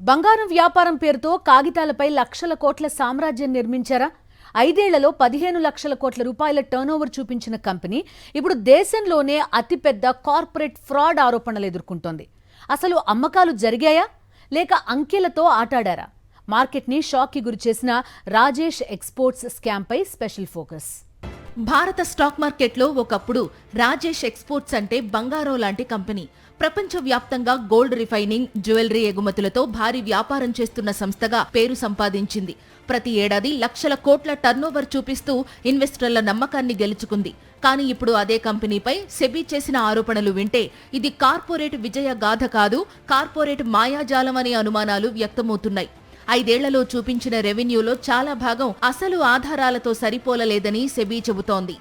బంగారం వ్యాపారం పేరుతో కాగితాలపై లక్షల కోట్ల సామ్రాజ్యం నిర్మించారా? 5 ఏళ్లలో 15 లక్షల కోట్ల రూపాయల టర్నోవర్ చూపించిన కంపెనీ ఇప్పుడు దేశంలోనే అతిపెద్ద కార్పొరేట్ ఫ్రాడ్ ఆరోపణలు ఎదుర్కొంటోంది. అసలు అమ్మకాలు జరిగాయా లేక అంకెలతో ఆటాడారా? మార్కెట్ని షాక్కి గురిచేసిన రాజేష్ ఎక్స్పోర్ట్స్ స్కామ్పై స్పెషల్ ఫోకస్. భారత స్టాక్ మార్కెట్లో ఒకప్పుడు రాజేష్ ఎక్స్పోర్ట్స్ అంటే బంగారం లాంటి కంపెనీ. ప్రపంచవ్యాప్తంగా గోల్డ్ రిఫైనింగ్, జ్యువెలరీ ఎగుమతులతో భారీ వ్యాపారం చేస్తున్న సంస్థగా పేరు సంపాదించింది. ప్రతి ఏడాది లక్షల కోట్ల టర్నోవర్ చూపిస్తూ ఇన్వెస్టర్ల నమ్మకాన్ని గెలుచుకుంది. కానీ ఇప్పుడు అదే కంపెనీపై సెబీ చేసిన ఆరోపణలు వింటే ఇది కార్పొరేట్ విజయ గాథ కాదు, కార్పొరేట్ మాయాజాలం అనే అనుమానాలు వ్యక్తమవుతున్నాయి. 5 ఏళ్లలో చూపించిన రెవెన్యూలో చాలా భాగం అసలు ఆధారాలతో సరిపోలలేదని సెబీ చెబుతోంది.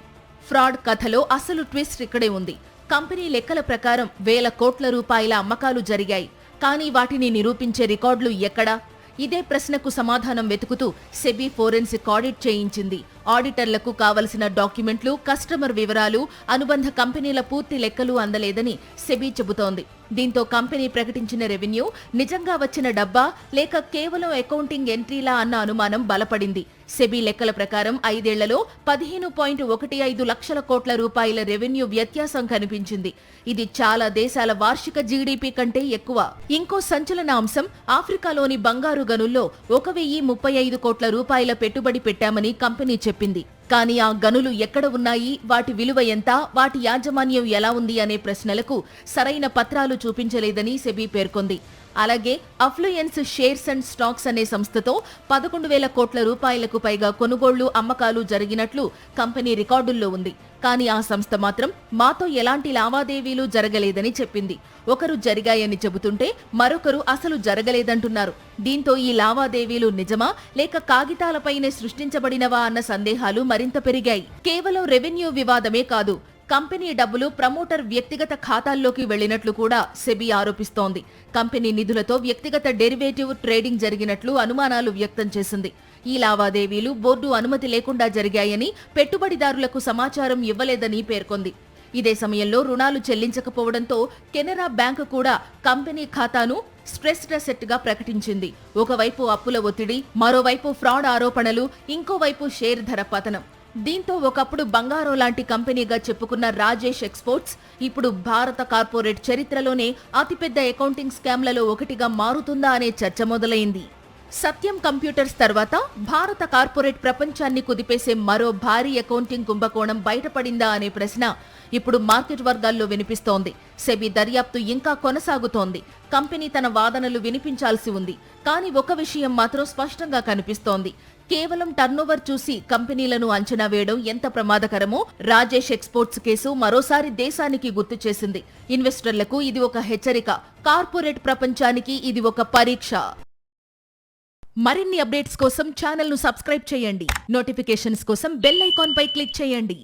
ఫ్రాడ్ కథలో అసలు ట్విస్ట్ ఇక్కడే ఉంది. కంపెనీ లెక్కల ప్రకారం వేల కోట్ల రూపాయల అమ్మకాలు జరిగాయి. కానీ వాటిని నిరూపించే రికార్డులు ఎక్కడా? ఇదే ప్రశ్నకు సమాధానం వెతుకుతూ సెబీ ఫోరెన్సిక్ ఆడిట్ చేయించింది. ఆడిటర్లకు కావలసిన డాక్యుమెంట్లు, కస్టమర్ వివరాలు, అనుబంధ కంపెనీల పూర్తి లెక్కలు అందలేదని సెబీ చెబుతోంది. దీంతో కంపెనీ ప్రకటించిన రెవెన్యూ నిజంగా వచ్చిన డబ్బా లేక కేవలం అకౌంటింగ్ ఎంట్రీలా అన్న అనుమానం బలపడింది. సెబీ లెక్కల ప్రకారం 5 ఏళ్లలో 15.15 లక్షల కోట్ల రూపాయల రెవెన్యూ వ్యత్యాసం కనిపించింది. ఇది చాలా దేశాల వార్షిక జీడీపీ కంటే ఎక్కువ. ఇంకో సంచలన అంశం, ఆఫ్రికాలోని బంగారు గనుల్లో 1035 కోట్ల రూపాయల పెట్టుబడి పెట్టామని కంపెనీ చెప్పింది. కానీ ఆ గనులు ఎక్కడ ఉన్నాయి, వాటి విలువ ఎంత, వాటి యాజమాన్యం ఎలా ఉంది అనే ప్రశ్నలకు సరైన పత్రాలు చూపించలేదని సెబీ పేర్కొంది. అలాగే అఫ్లుయెన్స్ షేర్స్ అండ్ స్టాక్స్ అనే సంస్థతో 11,000 కోట్ల రూపాయలకు పైగా కొనుగోళ్లు, అమ్మకాలు జరిగినట్లు కంపెనీ రికార్డుల్లో ఉంది. కానీ ఆ సంస్థ మాత్రం మాతో ఎలాంటి లావాదేవీలు జరగలేదని చెప్పింది. ఒకరు జరిగాయని చెబుతుంటే మరొకరు అసలు జరగలేదంటున్నారు. దీంతో ఈ లావాదేవీలు నిజమా లేక కాగితాలపైనే సృష్టించబడినవా అన్న సందేహాలు మరింత పెరిగాయి. కేవలం రెవెన్యూ వివాదమే కాదు, కంపెనీ డబ్బులు ప్రమోటర్ వ్యక్తిగత ఖాతాల్లోకి వెళ్లినట్లు కూడా సెబీ ఆరోపిస్తోంది. కంపెనీ నిధులతో వ్యక్తిగత డెరివేటివ్ ట్రేడింగ్ జరిగినట్లు అనుమానాలు వ్యక్తం చేసింది. ఈ లావాదేవీలు బోర్డు అనుమతి లేకుండా జరిగాయని, పెట్టుబడిదారులకు సమాచారం ఇవ్వలేదని పేర్కొంది. ఇదే సమయంలో రుణాలు చెల్లించకపోవడంతో కెనరా బ్యాంకు కూడా కంపెనీ ఖాతాను స్ట్రెస్డ్ అసెట్ గా ప్రకటించింది. ఒకవైపు అప్పుల ఒత్తిడి, మరోవైపు ఫ్రాడ్ ఆరోపణలు, ఇంకోవైపు షేర్ ధర పతనం. దీంతో ఒకప్పుడు బంగారం లాంటి కంపెనీగా చెప్పుకున్న రాజేష్ ఎక్స్పోర్ట్స్ ఇప్పుడు భారత కార్పొరేట్ చరిత్రలోనే అతిపెద్ద అకౌంటింగ్ స్కామ్లలో ఒకటిగా మారుతుందా అనే చర్చ మొదలైంది. సత్యం కంప్యూటర్స్ తర్వాత భారత కార్పొరేట్ ప్రపంచాన్ని కుదిపేసే మరో భారీ అకౌంటింగ్ కుంభకోణం బయటపడిందా అనే ప్రశ్న ఇప్పుడు మార్కెట్ వర్గాల్లో వినిపిస్తోంది. సెబీ దర్యాప్తు ఇంకా కొనసాగుతోంది. కంపెనీ తన వాదనలు వినిపించాల్సి ఉంది. కానీ ఒక విషయం మాత్రం స్పష్టంగా కనిపిస్తోంది. కేవలం టర్నోవర్ చూసి కంపెనీలను అంచనా వేయడం ఎంత ప్రమాదకరమో రాజేష్ ఎక్స్పోర్ట్స్ కేసు మరోసారి దేశానికి గుర్తు చేసింది. ఇన్వెస్టర్లకు ఇది ఒక హెచ్చరిక, కార్పొరేట్ ప్రపంచానికి ఇది ఒక పరీక్ష. మరిన్ని అప్డేట్స్ కోసం ఛానల్ను సబ్స్క్రైబ్ చేయండి. నోటిఫికేషన్స్ కోసం బెల్ ఐకాన్ పై క్లిక్ చేయండి.